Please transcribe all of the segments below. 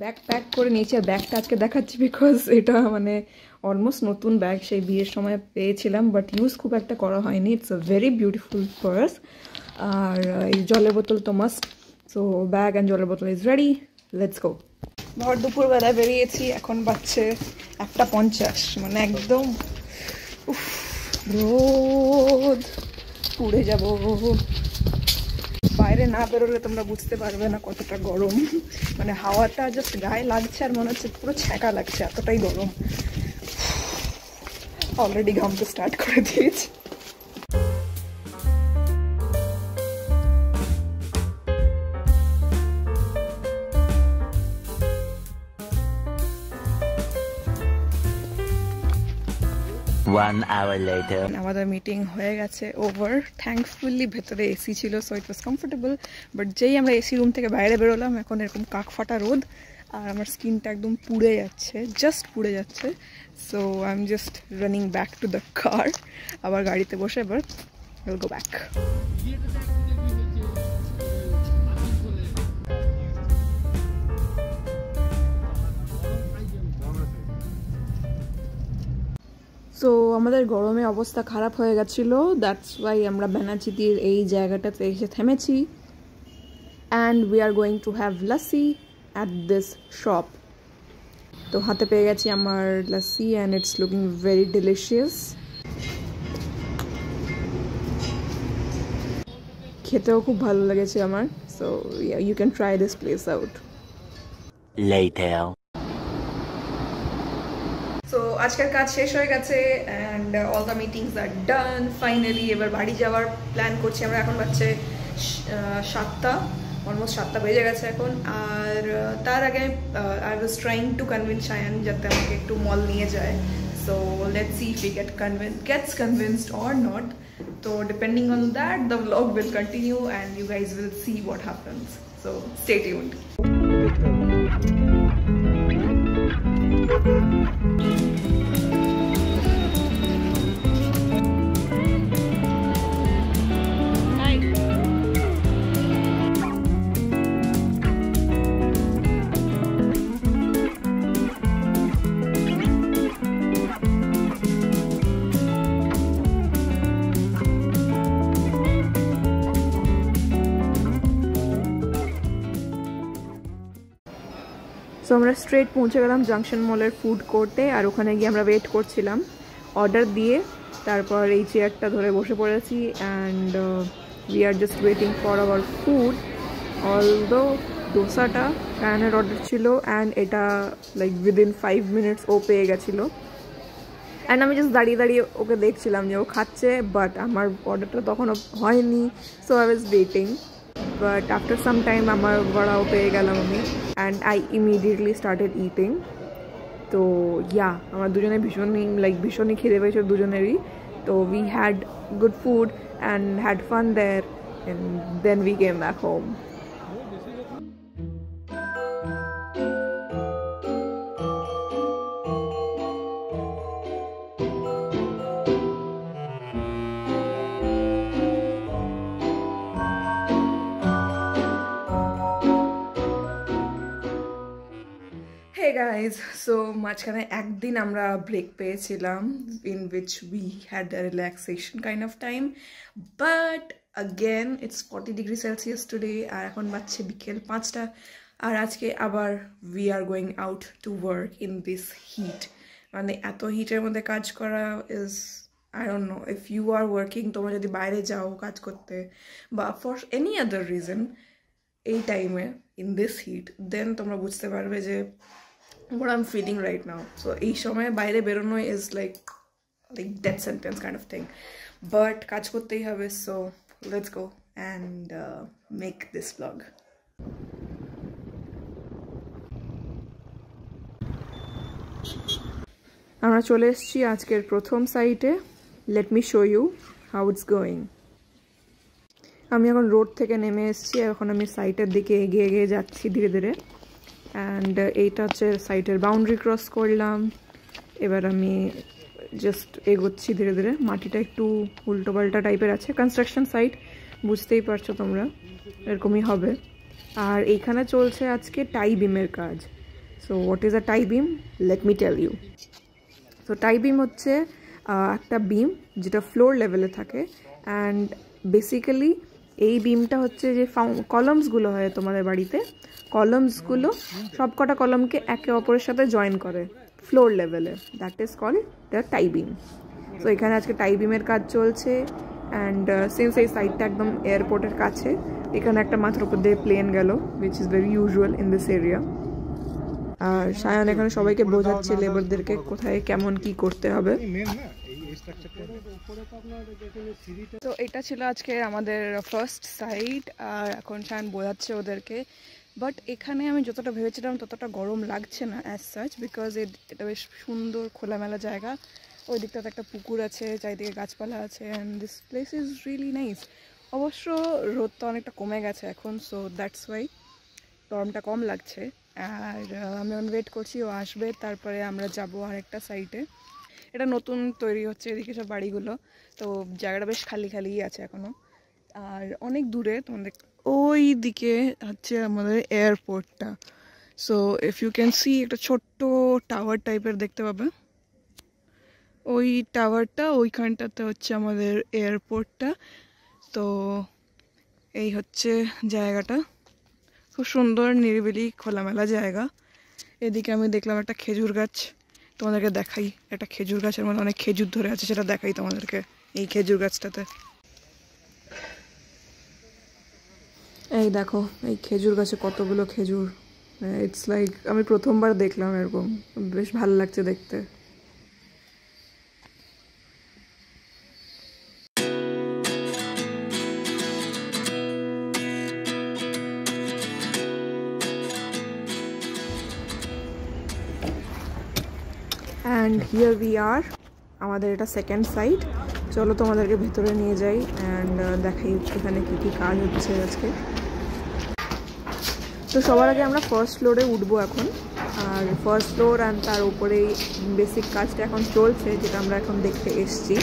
Bag pack করে নিয়েছি আর ব্যাগটা আজকে দেখাচ্ছি বিকজ এটা মানে অলমোস্ট নতুন ব্যাগ, সেই বিয়ের সময় পেয়েছিলাম বাট ইউজ খুব একটা করা হয়নি। It's a very beautiful purse. আর এই জলের বোতল তো মাস্ট, সো ব্যাগ অ্যান্ড জলের বোতল ইজ রেডি, লেটস গো। ভর দুপুরবেলায় বেরিয়েছি, এখন বাজছে 1:50, মানে একদম রোদ, পুড়ে যাব। বাইরে না বেরোলে তোমরা বুঝতে পারবে না কতটা গরম, মানে হাওয়াটা জাস্ট গায়ে লাগছে আর মনে হচ্ছে পুরো ছ্যাঁকা লাগছে, এতটাই গরম। অলরেডি ঘামতে স্টার্ট করে দিয়েছি। One hour later. আমাদের মিটিং হয়ে গেছে ওভার। থ্যাঙ্কফুলি ভেতরে এসি ছিল, so it was comfortable. But যেই আমরা এসি রুম থেকে বাইরে বেরোলাম, এখন এরকম কাক ফাটা রোদ আর আমার স্কিনটা একদম পুড়ে যাচ্ছে, জাস্ট পুড়ে যাচ্ছে। So I am just running back to the car. আবার গাড়িতে বসে এবার উইল গো ব্যাক। সো আমাদের গরমে অবস্থা খারাপ হয়ে গেছিলো, দ্যাটস ওয়াই আমরা ব্যানার্জিদির এই জায়গাটাতে এসে থেমেছি। And we are going to have lassi at this shop. তো হাতে পেয়ে গেছি আমার lassi and it's looking very delicious. খেতেও খুব ভালো লেগেছে আমার। So you can try this place out. Later. So আজকের কাজ শেষ হয়ে গেছে and all the meetings are done finally. এবার বাড়ি যাওয়ার প্ল্যান করছি আমরা। এখন বাজছে 7টা, অলমোস্ট 7টা বেজে গেছে এখন। আর তার আগে I was trying to convince Shayan যাতে আমাকে একটু মল নিয়ে যায়। So let's see if he gets convinced or not. তো depending on that the blog will continue and you guys will see what happens. So stay tuned. So আমরা straight পৌঁছে গেলাম junction মলের ফুড কোর্টে। আর ওখানে গিয়ে আমরা ওয়েট করছিলাম অর্ডার দিয়ে। তারপর এই চেয়ারটা ধরে বসে পড়েছি and we are just waiting for our food. Although ডোসাটা শায়ানের অর্ডার ছিল অ্যান্ড এটা লাইক উইদিন 5 মিনিটস ও পেয়ে গেছিলো। অ্যান্ড আমি জাস্ট দাঁড়িয়ে দাঁড়িয়ে ওকে দেখছিলাম যে ও খাচ্ছে, বাট আমার অর্ডারটা তখনও হয়নি। So I was waiting, but after some time আমার বড়াও পেয়ে গেলাম আমি and I immediately started eating. তো ইয়া, আমার দুজনে ভীষণই খিদে পেয়েছে দুজনেরই। তো we had good food and had fun there and then we came back home. Hey guys, so মাঝখানে একদিন আমরা ব্রেক পেয়েছিলাম in which we had a relaxation kind of time, but again it's 40 degrees Celsius today আর এখন বাজছে বিকেল 5টা। আর আজকে আবার we are going out to work in this heat। মানে এত হিটের মধ্যে কাজ করা is, I don't know, if you are working, তোমরা যদি বাইরে যাও কাজ করতে বা for any other reason এই টাইমে in this heat, then তোমরা বুঝতে পারবে যে what I'm feeling right now. So এই সময় বাইরে বেরোনো is like death sentence kind of thing, but কাজ করতেই হবে। So let's go and make this vlog. আমরা চলে এসেছি আজকের প্রথম সাইটে। let me show you how it's going. আমি এখন রোড থেকে নেমে এসেছি, এখন আমি সাইটের দিকে এগিয়ে যাচ্ছি ধীরে ধীরে। অ্যান্ড এইটা হচ্ছে সাইটের বাউন্ডারি ক্রস করলাম। এবার আমি জাস্ট এগোচ্ছি ধীরে ধীরে। মাটিটা একটু উল্টো পাল্টা টাইপের আছে, কনস্ট্রাকশন সাইট, বুঝতেই পারছো তোমরা, এরকমই হবে। আর এইখানে চলছে আজকে টাই বিমের কাজ। So what is a tie beam, let me tell you. So tie beam হচ্ছে একটা বিম যেটা ফ্লোর লেভেলে থাকে, অ্যান্ড বেসিক্যালি এই বিমটা হচ্ছে যে কলামসগুলো হয় তোমাদের বাড়িতে, কলামসগুলো সব কটা কলামকে একে অপরের সাথে জয়েন করে ফ্লোর লেভেলে, that is called the tie beam. So এখানে আজকে টাই বিমের কাজ চলছে, অ্যান্ড সিন্স এই সাইডটা একদম এয়ারপোর্টের কাছে, এখানে একটা মাথার উপর দিয়ে প্লেন গেল, which is very usual in this area. আর সায়ন এখানে সবাইকে বোঝাচ্ছে লেবারদেরকে কোথায় কেমন কি করতে হবে। তো এটা ছিল আজকে আমাদের ফার্স্ট সাইট, আর এখন সায়ন বোঝাচ্ছে ওদেরকে। বাট এখানে আমি যতটা ভেবেছিলাম ততটা গরম লাগছে না অ্যাজ সাচ, বিকজ এটা বেশ সুন্দর খোলামেলা জায়গা। ওই দিকটাতে একটা পুকুর আছে, চারিদিকে গাছপালা আছে, and this place is really nice. অবশ্য রোদটা অনেকটা কমে গেছে এখন, সো দ্যাটস ওয়াই গরমটা কম লাগছে। আর আমি ওয়েট করছি ও আসবে, তারপরে আমরা যাব আরেকটা সাইটে। এটা নতুন তৈরি হচ্ছে এদিকে সব বাড়িগুলো, তো জায়গাটা বেশ খালি খালিই আছে এখনও। আর অনেক দূরে তোমাদের ওই দিকে হচ্ছে আমাদের এয়ারপোর্টটা। So if you can see একটা ছোট্ট টাওয়ার টাইপের দেখতে পাবে, ওই টাওয়ারটা ওইখানটাতে হচ্ছে আমাদের এয়ারপোর্টটা। তো এই হচ্ছে জায়গাটা, খুব সুন্দর নিরিবিলি খোলামেলা জায়গা। এদিকে আমি দেখলাম একটা খেজুর গাছ, তোমাদেরকে দেখাই। একটা খেজুর গাছের মধ্যে অনেক খেজুর ধরে আছে, সেটা দেখাই তোমাদেরকে। এই খেজুর গাছটাতে এই দেখো, এই খেজুর গাছে কতগুলো খেজুর। ইটস লাইক আমি প্রথমবার দেখলাম এরকম, বেশ ভালো লাগছে দেখতে। অ্যান্ড হিয়ার উই আর, আমাদের এটা সেকেন্ড সাইট। চলো তোমাদেরকে ভেতরে নিয়ে যাই অ্যান্ড দেখাই এখানে কী কী কাজ হচ্ছে আজকে। তো সবার আগে আমরা ফার্স্ট ফ্লোরে উঠবো এখন, আর ফার্স্ট ফ্লোর অ্যান্ড তার উপরেই বেসিক কাজটা এখন চলছে, যেটা আমরা এখন দেখতে এসছি।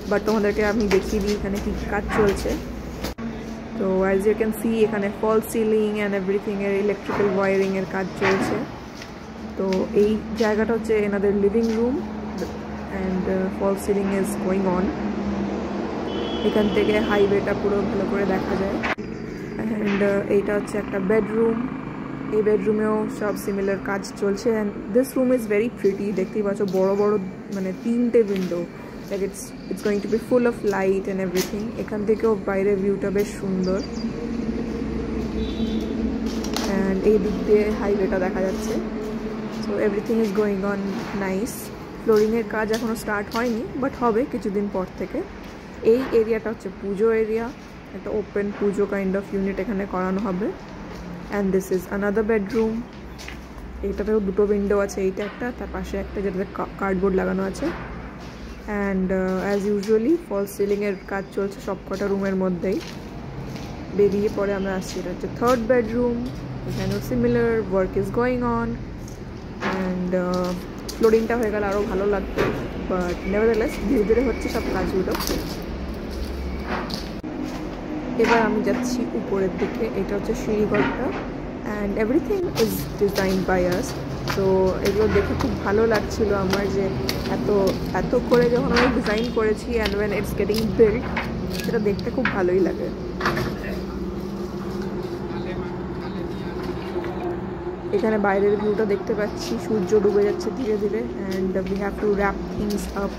বাট তোমাদেরকে আমি দেখিয়ে দিই এখানে কী কাজ চলছে। তো অ্যাজ ইউ ক্যান সি এখানে ফল সিলিং অ্যান্ড এভরিথিংয়ের ইলেকট্রিক্যাল ওয়ারিংয়ের কাজ চলছে। তো এই জায়গাটা হচ্ছে এনাদের living room, and false ceiling is going on. এখান থেকে হাইওয়েটা পুরো ভালো করে দেখা যায়। অ্যান্ড এইটা হচ্ছে একটা বেডরুম, এই বেডরুমেও সব সিমিলার কাজ চলছে। And this room is very pretty, দেখতেই পাচ্ছ বড় বড় মানে 3টে window, like it's going to be full of light and everything. এখান থেকেও বাইরের ভিউটা বেশ সুন্দর, অ্যান্ড এই দিক দিয়ে হাইওয়েটা দেখা যাচ্ছে। So everything is going on nice. ফ্লোরিংয়ের কাজ এখনও স্টার্ট হয়নি, বাট হবে কিছুদিন পর থেকে। এই এরিয়াটা হচ্ছে পুজো এরিয়া, একটা open Puja kind of unit এখানে করানো হবে। And this is another bedroom, এইটাতেও 2টো উইন্ডো আছে, এইটা একটা, তার পাশে একটা যেটাতে কার্ডবোর্ড লাগানো আছে। অ্যান্ড অ্যাজ ইউজুয়ালি ফল সিলিংয়ের কাজ চলছে সব কটা রুমের মধ্যেই। বেরিয়ে পরে আমরা আসছি, এটা হচ্ছে থার্ড বেডরুম, এখানেও similar work is going on. And ফ্লোরিংটা হয়ে গেলে আরও ভালো লাগতো, বাট নেভারদারলেস ধীরে ধীরে হচ্ছে সব কাজগুলো। এবার আমি যাচ্ছি উপরের দিকে, এটা হচ্ছে সিঁড়িঘরটা, and everything is design by us. তো এগুলো দেখে খুব ভালো লাগছিল আমার, যে এত করে যখন আমি ডিজাইন করেছি and when it's getting build, সেটা দেখতে খুব ভালোই লাগে। এখানে বাইরের ভিউটা দেখতে পাচ্ছি, সূর্য ডুবে যাচ্ছে ধীরে ধীরে, and we have to wrap things up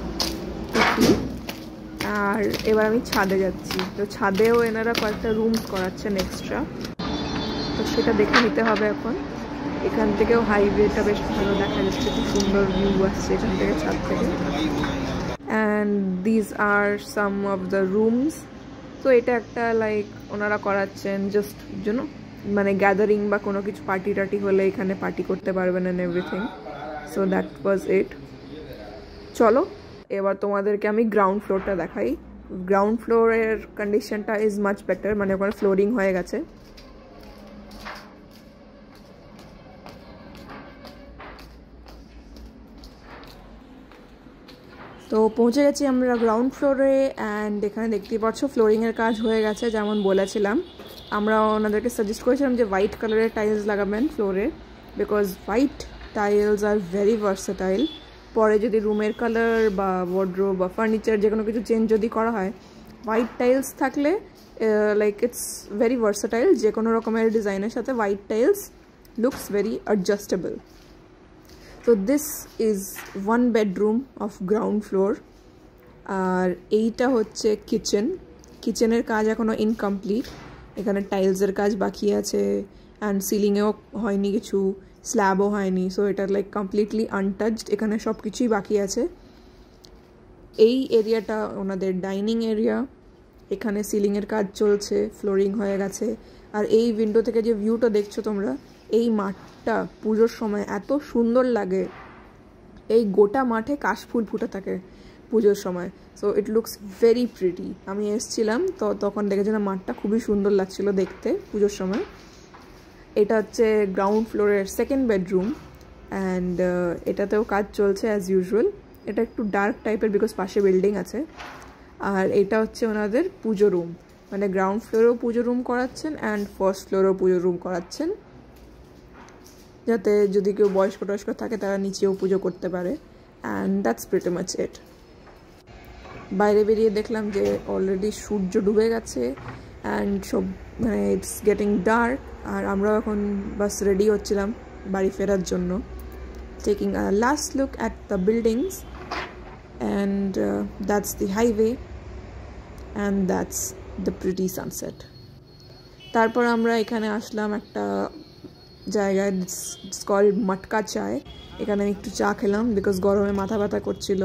quickly. আর এবার আমি ছাদে যাচ্ছি, তো ছাদেও এনারা কয়েকটা রুমস করাচ্ছেন এক্সট্রা, তো সেটা দেখে নিতে হবে এখন। এখান থেকেও হাইওয়েটা বেশ ভালো দেখা যাচ্ছে, খুব সুন্দর ভিউ আসছে এখান থেকে, ছাদ থেকে। And these are some of the rooms. তো এটা একটা লাইক ওনারা করাচ্ছেন জাস্ট জন্য মানে গ্যাদারিং বা কোনো কিছু পার্টি টার্টি হলে এখানে পার্টি করতে পারবেন and everything. So that was it. চলো এবার তোমাদেরকে আমি গ্রাউন্ড ফ্লোরটা দেখাই। গ্রাউন্ড ফ্লোরের কন্ডিশনটা ইজ মাচ বেটার, মানে ওখানে ফ্লোরিং হয়ে গেছে। তো পৌঁছে গেছি আমরা গ্রাউন্ড ফ্লোরে, অ্যান্ড এখানে দেখতেই পাচ্ছ ফ্লোরিংয়ের কাজ হয়ে গেছে যেমন বলেছিলাম। আমরা ওনাদেরকে সাজেস্ট করেছিলাম যে হোয়াইট কালারের টাইলস লাগাবেন ফ্লোরে, because white tiles are very versatile. পরে যদি রুমের কালার বা ওয়ার্ড্রোব বা ফার্নিচার যে কোনো কিছু চেঞ্জ যদি করা হয়, হোয়াইট টাইলস থাকলে লাইক ইটস ভেরি ভার্সেটাইল। যে কোনো রকমের ডিজাইনের সাথে white tiles looks very adjustable. তো this is 1 bedroom of ground floor. আর এইটা হচ্ছে কিচেনের কাজ এখনও ইনকমপ্লিট, এখানে টাইলসের কাজ বাকি আছে অ্যান্ড সিলিংয়েও হয়নি কিছু, স্ল্যাবও হয়নি। সো এটা লাইক কমপ্লিটলি আনটাচড, এখানে সব কিছুই বাকি আছে। এই এরিয়াটা ওনাদের ডাইনিং এরিয়া, এখানে সিলিংয়ের কাজ চলছে, ফ্লোরিং হয়ে গেছে। আর এই উইন্ডো থেকে যে ভিউটা দেখছো তোমরা, এই মাঠটা পুজোর সময় এত সুন্দর লাগে। এই গোটা মাঠে কাশফুল ফুটে থাকে পুজোর সময়। So it looks very pretty. আমি এসেছিলাম তো তখন দেখেছিলাম মাঠটা খুবই সুন্দর লাগছিল দেখতে পুজোর সময়। এটা হচ্ছে গ্রাউন্ড ফ্লোরের 2nd bedroom অ্যান্ড এটাতেও কাজ চলছে অ্যাজ ইউজুয়াল। এটা একটু ডার্ক টাইপের বিকজ পাশে বিল্ডিং আছে। আর এটা হচ্ছে ওনাদের পুজো রুম, মানে গ্রাউন্ড ফ্লোরেও পুজো রুম করাচ্ছেন অ্যান্ড ফার্স্ট ফ্লোরেও পুজো রুম করাচ্ছেন, যাতে যদি কেউ বয়স্ক টয়স্ক থাকে তারা নিচেও পুজো করতে পারে। অ্যান্ড দ্যাটস প্রিটি মাচ ইট। বাইরে বেরিয়ে দেখলাম যে অলরেডি সূর্য ডুবে গেছে অ্যান্ড সব মানে ইটস গেটিং ডার্ক। আর আমরাও এখন বাস রেডি হচ্ছিলাম বাড়ি ফেরার জন্য, taking a last look at the buildings and that's the highway and that's the pretty sunset. তারপর আমরা এখানে আসলাম একটা জায়গায়, ইটস কল্ড মটকা চায়। এখানে আমি একটু চা খেলাম বিকজ গরমে মাথা ব্যথা করছিল।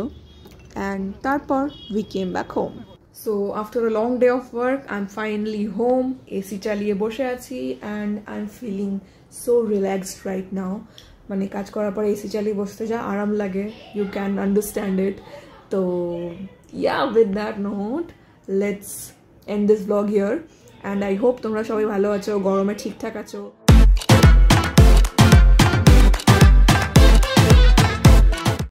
অ্যান্ড তারপর we came back home. So after a long day of work I am finally home. AC চালিয়ে বসে আছি and I am feeling so relaxed right now. মানে কাজ করার পরে এসি চালিয়ে বসতে যা আরাম লাগে, ইউ ক্যান আন্ডারস্ট্যান্ড ইট। তো yeah, with that note let's end this blog here. And I hope তোমরা সবাই ভালো আছো, গরমে ঠিকঠাক আছো।